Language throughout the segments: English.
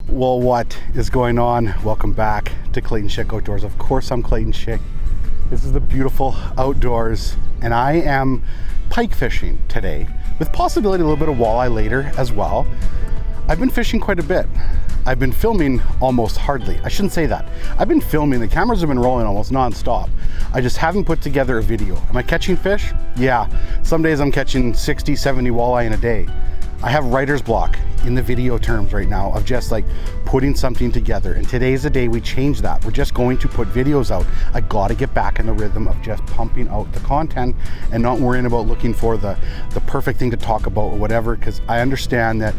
Well, what is going on? Welcome back to Clayton Schick Outdoors. Of course, I'm Clayton Schick. This is the beautiful outdoors, and I am pike fishing today, with possibility a little bit of walleye later as well. I've been fishing quite a bit. I've been filming almost hardly. I shouldn't say that. I've been filming, the cameras have been rolling almost non-stop. I just haven't put together a video. Am I catching fish? Yeah. Some days I'm catching 60, 70 walleye in a day. I have writer's block in the video terms right now of just like putting something together. And today's the day we change that. We're just going to put videos out. I gotta get back in the rhythm of just pumping out the content and not worrying about looking for the perfect thing to talk about or whatever, because I understand that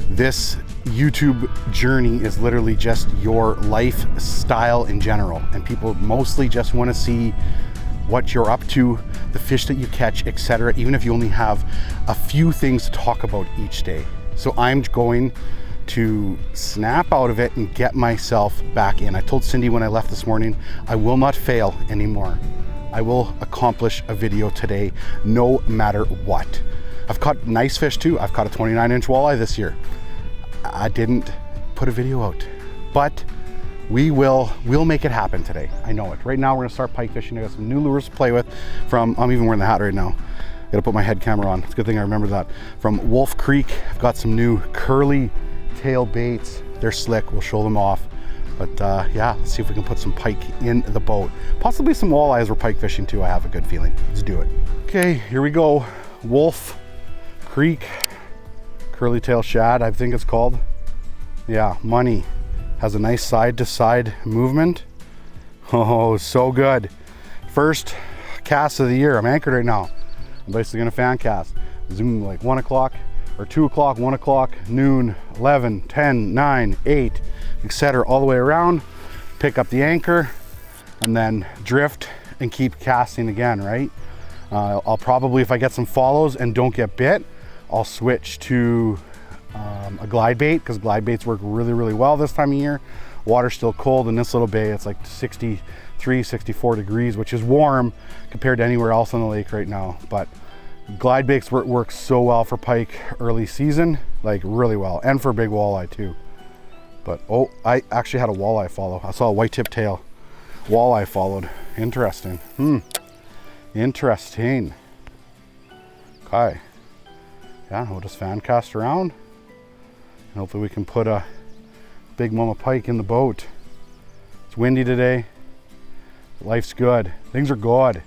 this YouTube journey is literally just your lifestyle in general, and people mostly just want to see what you're up to, the fish that you catch, etc., even if you only have a few things to talk about each day. So I'm going to snap out of it and get myself back in. I told Cindy when I left this morning, I will not fail anymore. I will accomplish a video today no matter what. I've caught nice fish too. I've caught a 29-inch walleye this year. I didn't put a video out, but we'll make it happen today. I know it. Right now we're gonna start pike fishing. I got some new lures to play with from, I'm even wearing the hat right now. Gotta put my head camera on. It's a good thing I remember that. From Wolf Creek, I've got some new curly tail baits. They're slick, we'll show them off. But yeah, let's see if we can put some pike in the boat. Possibly some walleye as we're pike fishing too, I have a good feeling. Let's do it. Okay, here we go. Wolf Creek curly tail shad, I think it's called. Yeah, money. Has a nice side to side movement. Oh, so good. First cast of the year. I'm anchored right now. I'm basically gonna fan cast. Zoom like 1 o'clock or 2 o'clock, 1 o'clock, noon, 11, 10, 9, 8, etc. all the way around. Pick up the anchor and then drift and keep casting again, right? I'll probably, if I get some follows and don't get bit, I'll switch to a glide bait, because glide baits work really, really well this time of year. Water's still cold in this little bay. It's like 63, 64 degrees, which is warm compared to anywhere else on the lake right now. But glide baits work so well for pike early season, like really well, and for big walleye too. But oh, I actually had a walleye follow. I saw a white tip tail. Walleye followed. Interesting. Interesting. Okay. Yeah, we'll just fan cast around. And hopefully we can put a big mama pike in the boat. It's windy today. Life's good. Things are good.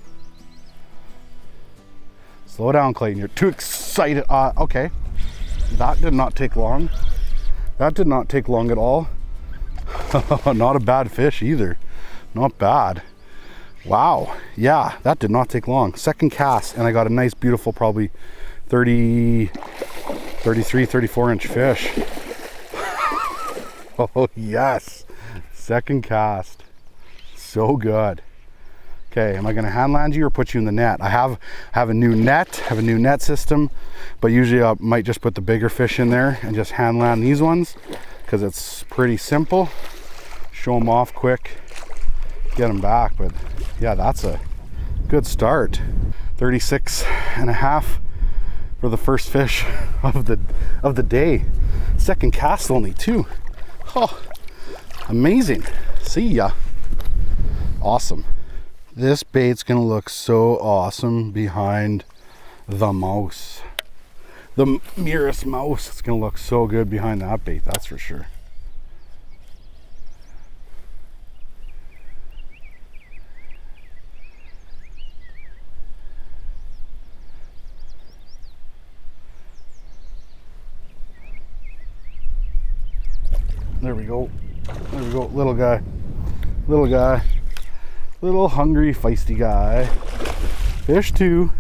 Slow down, Clayton. You're too excited. Okay. That did not take long. That did not take long at all. Not a bad fish either. Not bad. Wow. Yeah, that did not take long. Second cast, and I got a nice, beautiful, probably 33, 34 inch fish. Oh yes, second cast. So good. Okay, am I gonna hand land you or put you in the net? I have a new net system, but usually I might just put the bigger fish in there and just hand land these ones, because it's pretty simple. Show them off quick, get them back. But yeah, that's a good start. 36 and a half for the first fish of the day. Second cast only too. Oh, amazing. See ya. Awesome. This bait's gonna look so awesome behind the mouse. The nearest mouse. It's gonna look so good behind that bait, that's for sure. There we go. There we go. Little guy. Little guy. Little hungry, feisty guy. Fish two.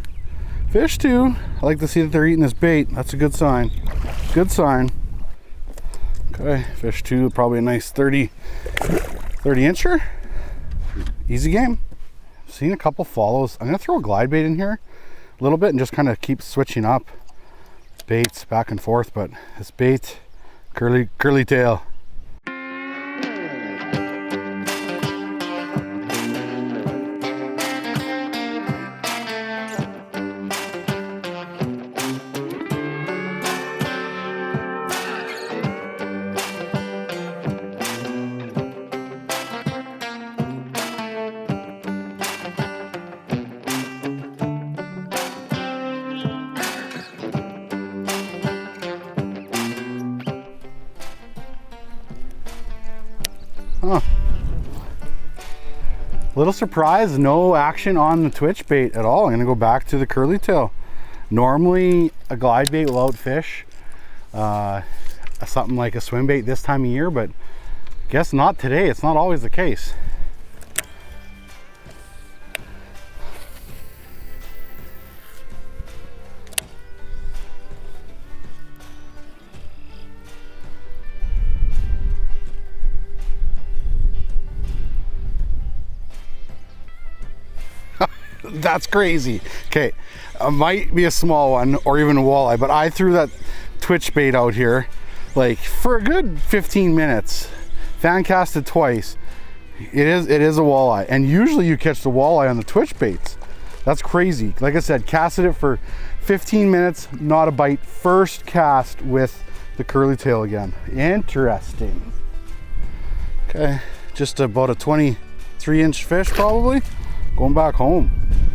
Fish two. I like to see that they're eating this bait. That's a good sign. Good sign. Okay. Fish two. Probably a nice 30 incher. Easy game. Seen a couple follows. I'm going to throw a glide bait in here a little bit and just kind of keep switching up baits back and forth. But this bait, curly tail. Huh. Little surprise, no action on the twitch bait at all. I'm gonna go back to the curly tail. Normally a glide bait will outfish something like a swim bait this time of year, but guess not today. It's not always the case. That's crazy. Okay, might be a small one or even a walleye, but I threw that twitch bait out here like for a good 15 minutes. Fan casted twice. It is a walleye, and usually you catch the walleye on the twitch baits. That's crazy. Like I said, casted it for 15 minutes, not a bite. First cast with the curly tail again. Interesting. Okay, just about a 23-inch fish probably. Going back home.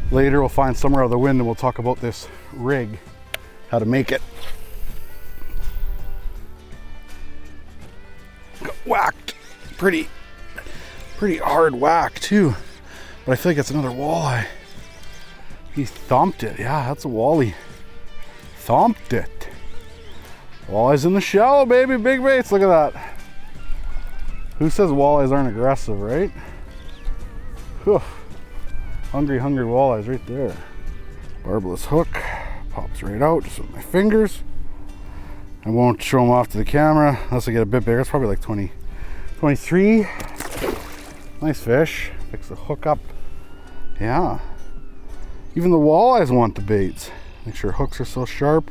Later we'll find somewhere out of the wind and we'll talk about this rig, how to make it. Got whacked. Pretty hard whack too. But I feel like it's another walleye. He thumped it. Yeah, that's a wally. Thumped it. Walleyes in the shallow, baby. Big baits. Look at that. Who says walleyes aren't aggressive, right? Whew. Hungry walleyes right there. Barbless hook. Pops right out just with my fingers. I won't show them off to the camera unless I get a bit bigger. It's probably like 20, 23. Nice fish. Fix the hook up. Yeah. Even the walleyes want the baits. Make sure hooks are so sharp.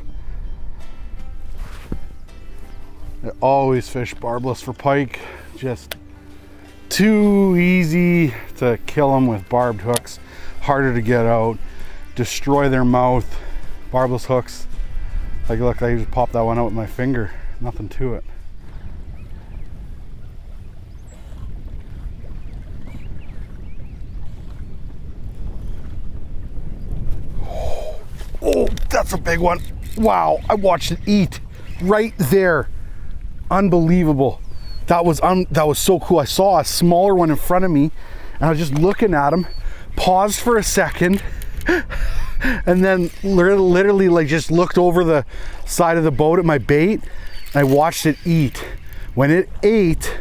I always fish barbless for pike. Just too easy to kill them with barbed hooks. Harder to get out. Destroy their mouth. Barbless hooks. Like look, I just popped that one out with my finger. Nothing to it. Oh, that's a big one. Wow, I watched it eat right there. Unbelievable. That was so cool. I saw a smaller one in front of me and I was just looking at him, paused for a second, and then literally like just looked over the side of the boat at my bait and I watched it eat. When it ate,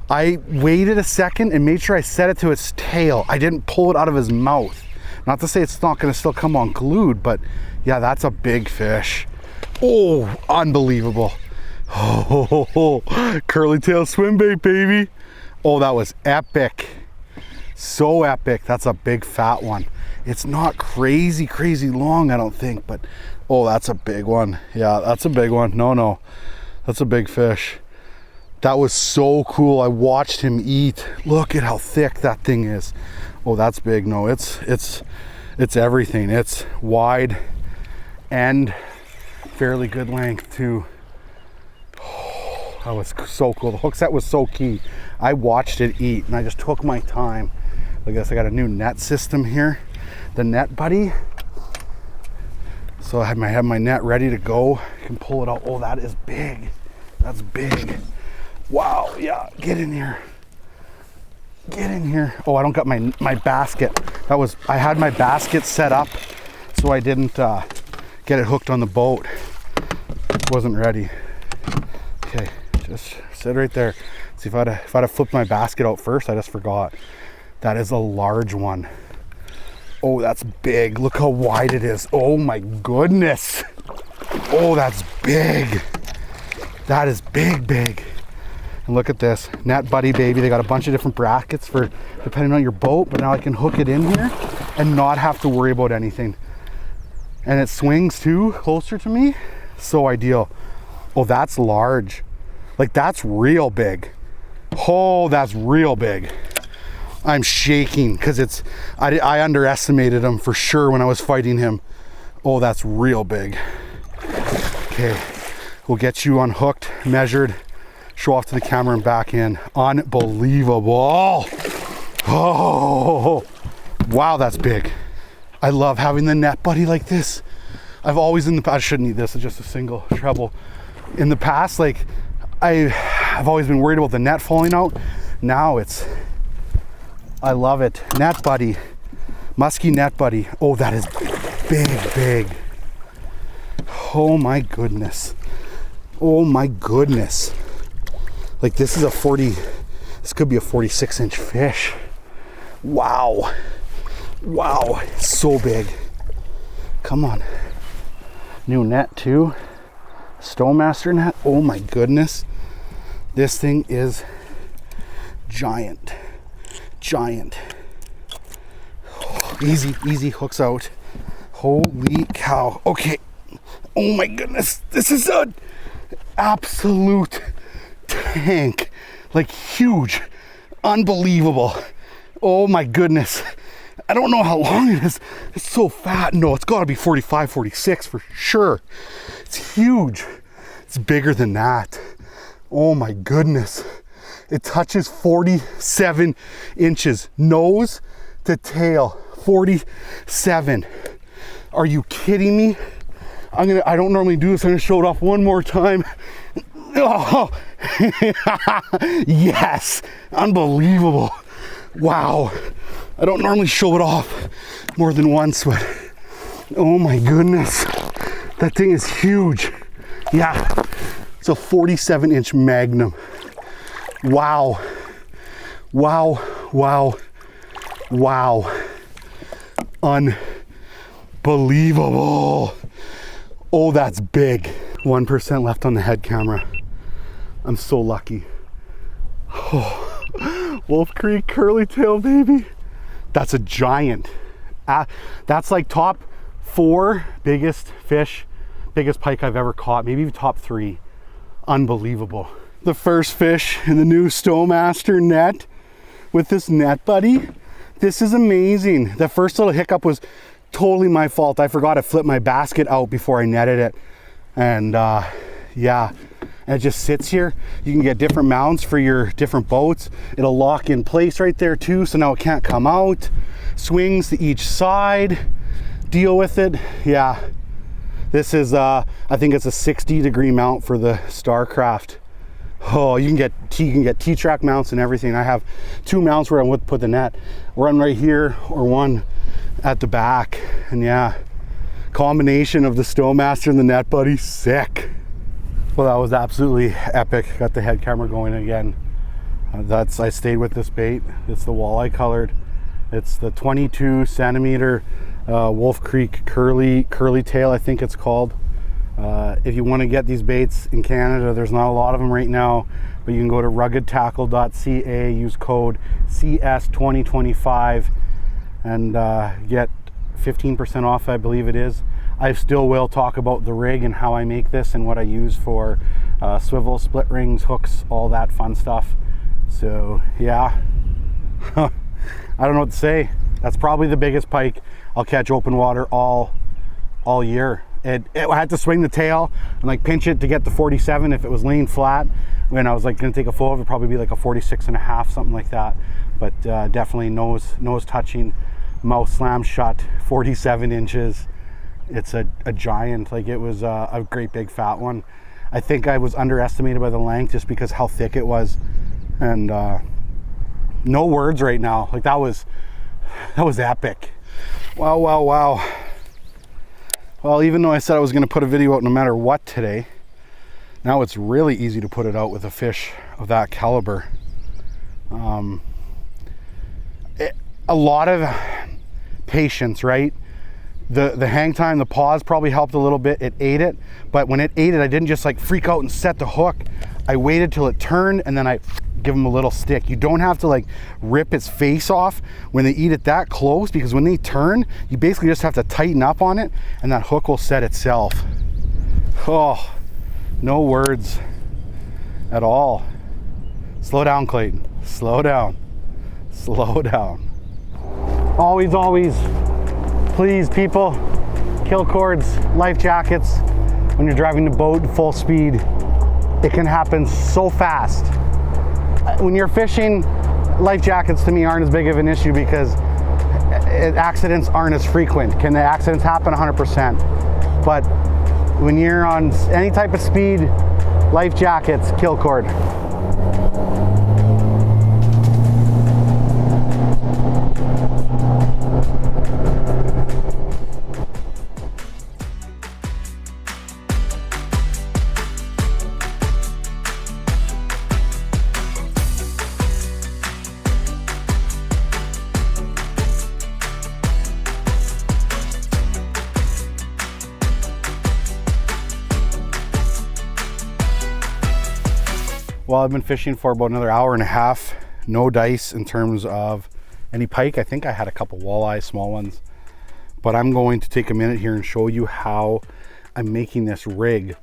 I waited a second and made sure I set it to its tail. I didn't pull it out of his mouth. Not to say it's not gonna still come unglued, but yeah, that's a big fish. Oh, unbelievable. Oh, curly tail swim bait, baby. Oh, that was epic. So epic. That's a big fat one. It's not crazy long, I don't think, but oh, that's a big one. Yeah, that's a big one. No, that's a big fish. That was so cool. I watched him eat. Look at how thick that thing is. Oh, that's big. No, it's everything. It's wide and fairly good length too. That was so cool. The hook set was so key. I watched it eat and I just took my time. I guess I got a new net system here, the Net Buddy. So I have my net ready to go. You can pull it out. Oh, that is big. That's big. Wow, yeah, get in here. Get in here. Oh, I don't got my basket. I had my basket set up so I didn't get it hooked on the boat. Wasn't ready. Okay, just sit right there. See if I'd have flipped my basket out first, I just forgot. That is a large one. Oh, that's big. Look how wide it is. Oh my goodness. Oh, that's big. That is big. And look at this, Net Buddy, baby. They got a bunch of different brackets for depending on your boat, but now I can hook it in here and not have to worry about anything. And it swings too, closer to me. So ideal. Oh, that's large. Like that's real big. Oh, that's real big. I'm shaking because I underestimated him for sure when I was fighting him. Oh, that's real big. Okay, we'll get you unhooked, measured, show off to the camera and back in. Unbelievable. Oh, wow, that's big. I love having the Net Buddy like this. I've always I shouldn't eat this, it's just a single treble. In the past, like I've always been worried about the net falling out Now it's, I love it. Net Buddy, musky Net Buddy. Oh, that is big. Oh my goodness. Oh my goodness. Like this is a 40, this could be a 46-inch fish. Wow. Wow, so big. Come on. New net too. StowMaster net. Oh my goodness. This thing is giant. Oh, easy hooks out. Holy cow. Okay. Oh my goodness. This is an absolute tank. Like huge. Unbelievable. Oh my goodness. I don't know how long it is. It's so fat. No, it's got to be 45, 46 for sure. It's huge. It's bigger than that. Oh my goodness. It touches 47 inches. Nose to tail. 47. Are you kidding me? I don't normally do this. I'm gonna show it off one more time. Oh, yes. Unbelievable. Wow. I don't normally show it off more than once, but oh my goodness. That thing is huge. Yeah. It's a 47-inch Magnum. Wow. Unbelievable. Oh, that's big. 1% left on the head camera. I'm so lucky. Oh, Wolf Creek curly tail, baby. That's a giant. That's like top 4 biggest fish, biggest pike I've ever caught, maybe even top 3. Unbelievable. The first fish in the new StowMaster net with this Net Buddy. This is amazing. The first little hiccup was totally my fault. I forgot to flip my basket out before I netted it. And yeah, and it just sits here. You can get different mounts for your different boats. It'll lock in place right there too, so now it can't come out. Swings to each side. Deal with it. Yeah, this is I think it's a 60-degree mount for the Starcraft. Oh, you can get T-track mounts and everything. I have 2 mounts where I would put the net. One right here or one at the back. And yeah, combination of the StowMaster and the Net Buddy, sick. Well, that was absolutely epic. Got the head camera going again. I stayed with this bait. It's the walleye colored. It's the 22 centimeter Wolf Creek curly tail, I think it's called. If you want to get these baits in Canada, there's not a lot of them right now, but you can go to ruggedtackle.ca, use code CS2025 and get 15% off, I believe it is. I still will talk about the rig and how I make this and what I use for swivel, split rings, hooks, all that fun stuff. So yeah, I don't know what to say. That's probably the biggest pike I'll catch open water all year. I had to swing the tail and like pinch it to get the 47 if it was laying flat. When I was like gonna take a photo, it would probably be like a 46.5, something like that. But definitely nose touching, mouth slam shut, 47 inches. It's a giant. Like it was a great big fat one. I think I was underestimated by the length just because how thick it was. And no words right now. Like that was epic. Wow. Well, even though I said I was going to put a video out no matter what today, now it's really easy to put it out with a fish of that caliber. A lot of patience, right? The hang time, the pause probably helped a little bit. It ate it, but when it ate it, I didn't just like freak out and set the hook. I waited till it turned and then I give them a little stick. You don't have to like rip its face off when they eat it that close, because when they turn, you basically just have to tighten up on it and that hook will set itself. Oh, no words at all. Slow down, Clayton. Slow down. Always, please people, kill cords, life jackets when you're driving the boat full speed. It can happen so fast. When you're fishing, life jackets to me aren't as big of an issue because accidents aren't as frequent. Can the accidents happen? 100%. But when you're on any type of speed, life jackets, kill cord. Well, I've been fishing for about another hour and a half. No dice in terms of any pike. I think I had a couple walleye, small ones. But I'm going to take a minute here and show you how I'm making this rig.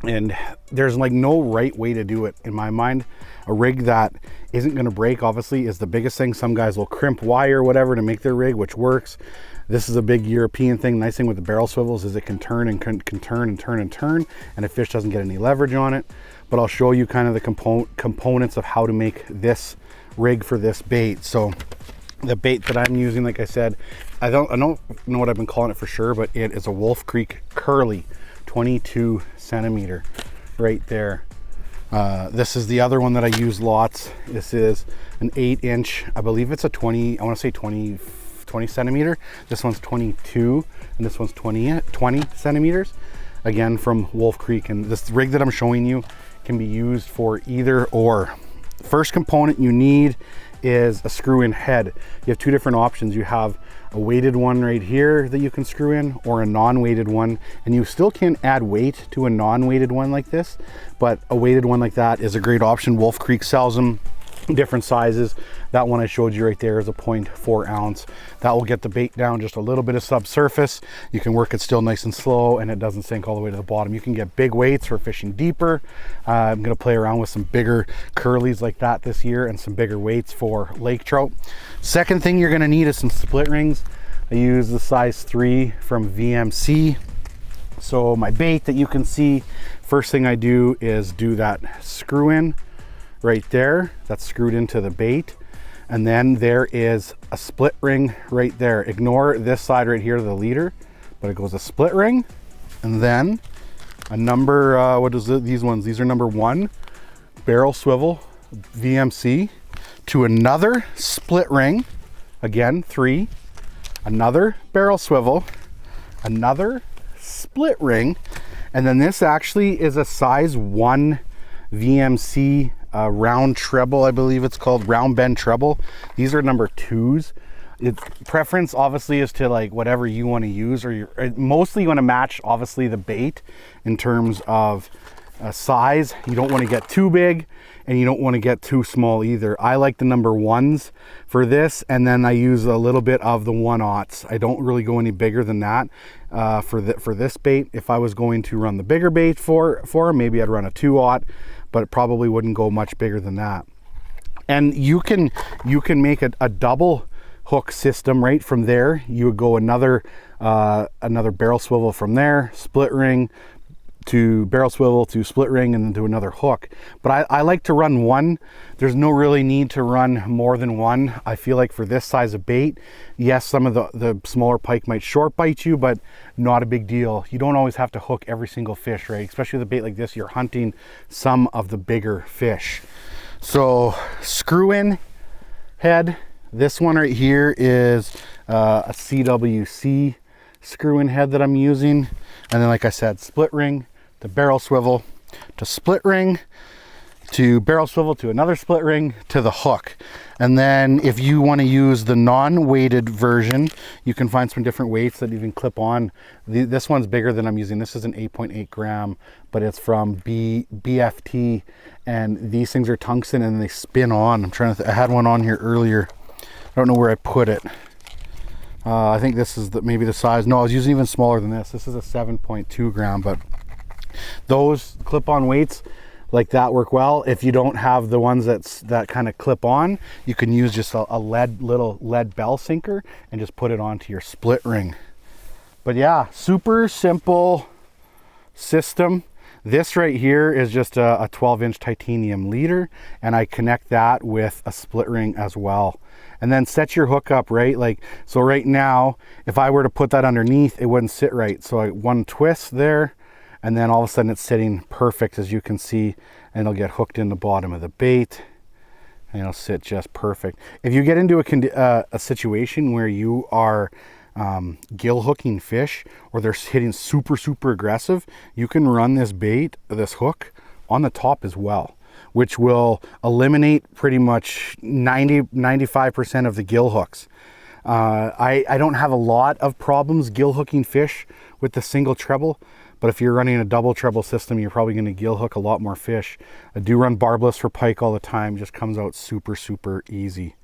And there's like no right way to do it in my mind. A rig that isn't going to break, obviously, is the biggest thing. Some guys will crimp wire or whatever to make their rig, which works. This is a big European thing. Nice thing with the barrel swivels is it can turn and can turn and turn and turn, and a fish doesn't get any leverage on it. But I'll show you kind of the components of how to make this rig for this bait. So the bait that I'm using, like I said, I don't know what I've been calling it for sure, but it is a Wolf Creek Curly 22 centimeter right there. This is the other one that I use lots. This is an 8-inch, I believe it's a 20, I want to say 20 centimeter. This one's 22 and this one's 20 centimeters, again from Wolf Creek. And this rig that I'm showing you can be used for either or. First component you need is a screw-in head. You have two different options. You have a weighted one right here that you can screw in, or a non-weighted one, and you still can add weight to a non-weighted one like this, but a weighted one like that is a great option. Wolf Creek sells them different sizes. That one I showed you right there is a 0.4 ounce. That will get the bait down just a little bit of subsurface. You can work it still nice and slow, and it doesn't sink all the way to the bottom. You can get big weights for fishing deeper. I'm going to play around with some bigger curlies like that this year and some bigger weights for lake trout. Second thing you're going to need is some split rings. I use the size 3 from VMC. So my bait that you can see, first thing I do is do that screw in right there. That's screwed into the bait. And then there is a split ring right there. Ignore this side right here, the leader, but it goes a split ring, and then a number, what is it? These ones, these are number 1 barrel swivel VMC to another split ring, again 3, another barrel swivel, another split ring, and then this actually is a size 1 VMC round treble, I believe it's called, round bend treble. These are number 2s. Its preference obviously is to like whatever you want to use, or mostly you want to match obviously the bait in terms of size. You don't want to get too big and you don't want to get too small either. I like the number 1s for this, and then I use a little bit of the 1/0s. I don't really go any bigger than that for this bait. If I was going to run the bigger bait for maybe I'd run a 2/0, but it probably wouldn't go much bigger than that. And you can make a double hook system right from there. You would go another barrel swivel from there, split ring to barrel swivel to split ring, and then to another hook. But I like to run one. There's no really need to run more than one. I feel like for this size of bait, yes, some of the smaller pike might short bite you, but not a big deal. You don't always have to hook every single fish, right? Especially with a bait like this, you're hunting some of the bigger fish. So screw in head. This one right here is a CWC screw in head that I'm using. And then, like I said, split ring to barrel swivel to split ring to barrel swivel to another split ring to the hook. And then if you want to use the non-weighted version, you can find some different weights that you can clip on. This one's bigger than I'm using. This is an 8.8 gram, but it's from BFT, and these things are tungsten and they spin on. I'm trying to I had one on here earlier. I don't know where I put it. I think this is maybe the size. No, I was using even smaller than this. This is a 7.2 gram, but those clip-on weights like that work well. If you don't have the ones that kind of clip on, you can use just a little lead bell sinker and just put it onto your split ring. But yeah, super simple system. This right here is just a 12-inch titanium leader, and I connect that with a split ring as well. And then set your hook up right, like, so right now, if I were to put that underneath, it wouldn't sit right. So one twist there, and then all of a sudden it's sitting perfect, as you can see, and it'll get hooked in the bottom of the bait, and it'll sit just perfect. If you get into a situation where you are gill hooking fish, or they're hitting super aggressive, you can run this hook on the top as well, which will eliminate pretty much 95% of the gill hooks. I don't have a lot of problems gill hooking fish with the single treble, But if you're running a double treble system, you're probably going to gill hook a lot more fish. I do run barbless for pike all the time. Just comes out super, super easy.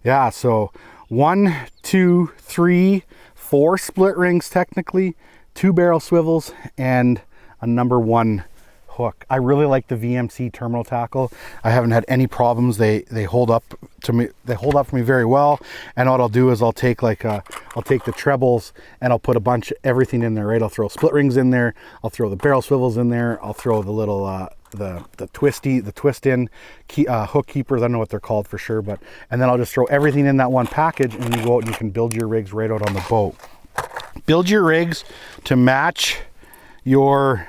Yeah, so 1, 2, 3, 4 split rings technically, 2 barrel swivels, and a number 1 hook. I really like the VMC terminal tackle. I haven't had any problems. They hold up to me. They hold up for me very well. And what I'll do is I'll take the trebles and I'll put a bunch of everything in there, right? I'll throw split rings in there. I'll throw the barrel swivels in there. I'll throw the little the twist in hook keepers. I don't know what they're called for sure, and then I'll just throw everything in that one package, and you go out and you can build your rigs right out on the boat. Build your rigs to match your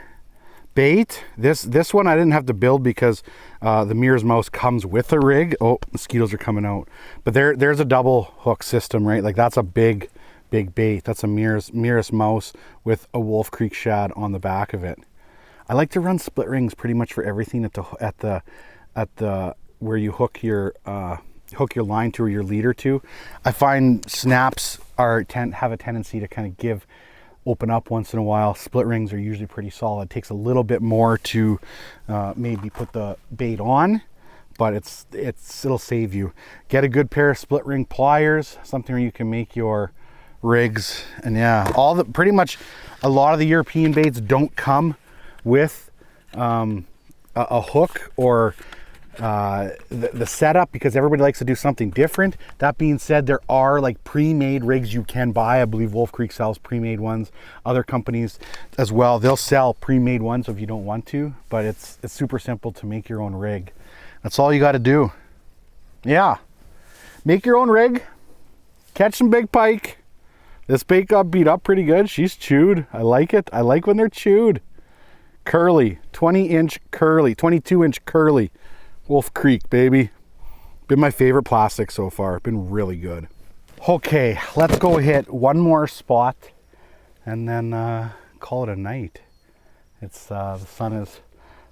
bait. This one I didn't have to build because the Mears mouse comes with a rig. Oh, mosquitoes are coming out. But there's a double hook system, right? Like that's a big bait. That's a Mears mouse with a Wolf Creek shad on the back of it. I like to run split rings pretty much for everything at the where you hook your line to or your leader to. I find snaps have a tendency to kind of open up once in a while. Split rings are usually pretty solid. It takes a little bit more to maybe put the bait on, but it'll save you. Get a good pair of split ring pliers, something where you can make your rigs. And yeah, pretty much a lot of the European baits don't come with a hook or the setup, because everybody likes to do something different. That being said, there are like pre-made rigs you can buy. I believe Wolf Creek sells pre-made ones. Other companies as well, they'll sell pre-made ones if you don't want to, but it's super simple to make your own rig. That's all you got to do. Yeah, make your own rig, catch some big pike. This bait got beat up pretty good. She's chewed. I like it. I like when they're chewed. Curly, 20-inch curly, 22-inch curly. Wolf Creek, baby. Been my favorite plastic so far. Been really good. Okay, let's go hit one more spot and then call it a night. It's the sun is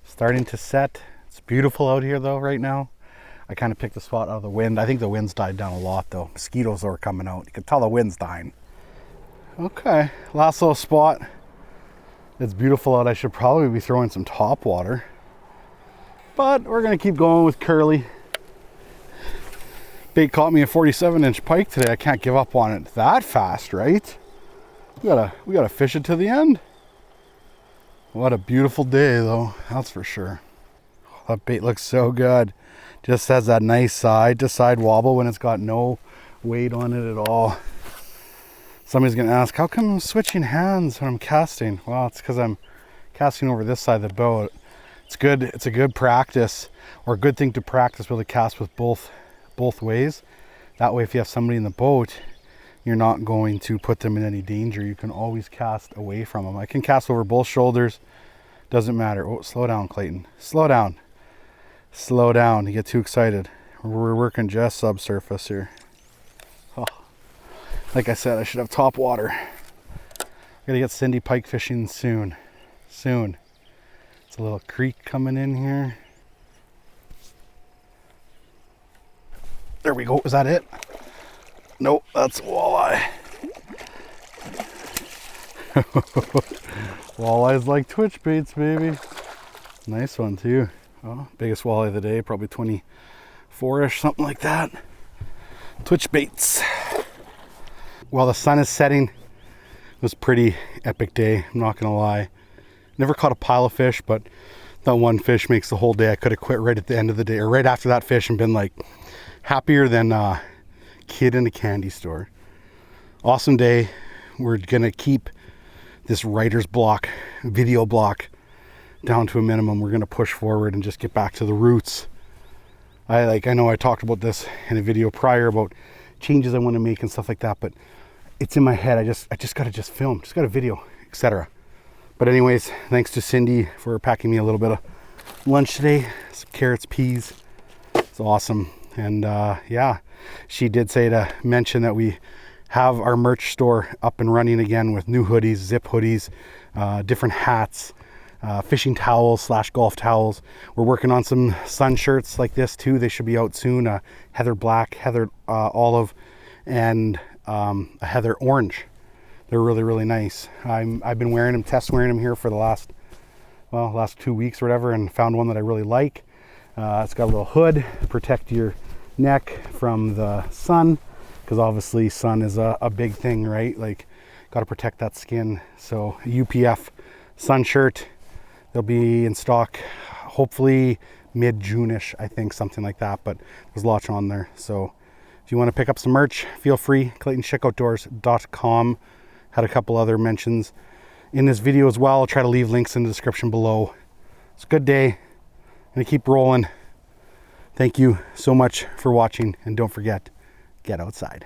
starting to set. It's beautiful out here though right now. I kind of picked the spot out of the wind. I think the wind's died down a lot though. Mosquitoes are coming out. You can tell the wind's dying. Okay, last little spot. It's beautiful out. I should probably be throwing some top water, but we're gonna keep going with curly. Bait caught me a 47-inch pike today. I can't give up on it that fast, right? We gotta fish it to the end. What a beautiful day though, that's for sure. That bait looks so good. Just has that nice side to side wobble when it's got no weight on it at all. Somebody's gonna ask, how come I'm switching hands when I'm casting? Well, it's because I'm casting over this side of the boat. It's good. It's a good practice, or a good thing to practice, be able to cast with both ways. That way, if you have somebody in the boat, you're not going to put them in any danger. You can always cast away from them. I can cast over both shoulders. Doesn't matter. Oh, slow down, Clayton. Slow down. Slow down. You get too excited. We're working just subsurface here. Oh. Like I said, I should have top water. Gotta get Cindy pike fishing soon. Soon. It's a little creek coming in here. There we go. Is that it? Nope, that's walleye. Walleyes like twitch baits, baby. Nice one too. Oh, biggest walleye of the day, probably 24-ish, something like that. Twitch baits. While the sun is setting, it was a pretty epic day, I'm not gonna lie. Never caught a pile of fish, but that one fish makes the whole day. I could have quit right at the end of the day, or right after that fish, and been like happier than a kid in a candy store. Awesome day. We're gonna keep this writer's block, video block, down to a minimum. We're gonna push forward and just get back to the roots. I know I talked about this in a video prior about changes I want to make and stuff like that, but it's in my head. I just gotta film, just gotta video, etc. But anyways, thanks to Cindy for packing me a little bit of lunch today. Some carrots, peas. It's awesome. And yeah, she did say to mention that we have our merch store up and running again with new hoodies, zip hoodies, different hats, fishing towels / golf towels. We're working on some sun shirts like this too. They should be out soon. Heather black, heather olive, and a heather orange. They're really, really nice. I've been wearing them, test wearing them here for the last 2 weeks or whatever, and found one that I really like. It's got a little hood to protect your neck from the sun, because obviously sun is a big thing, right? Like, got to protect that skin. So UPF sun shirt, they'll be in stock hopefully mid-June-ish, I think, something like that, but there's lots on there. So if you want to pick up some merch, feel free. ClaytonSchickOutdoors.com. Had a couple other mentions in this video as well. I'll try to leave links in the description below. It's a good day. I'm gonna keep rolling. Thank you so much for watching, and don't forget, get outside.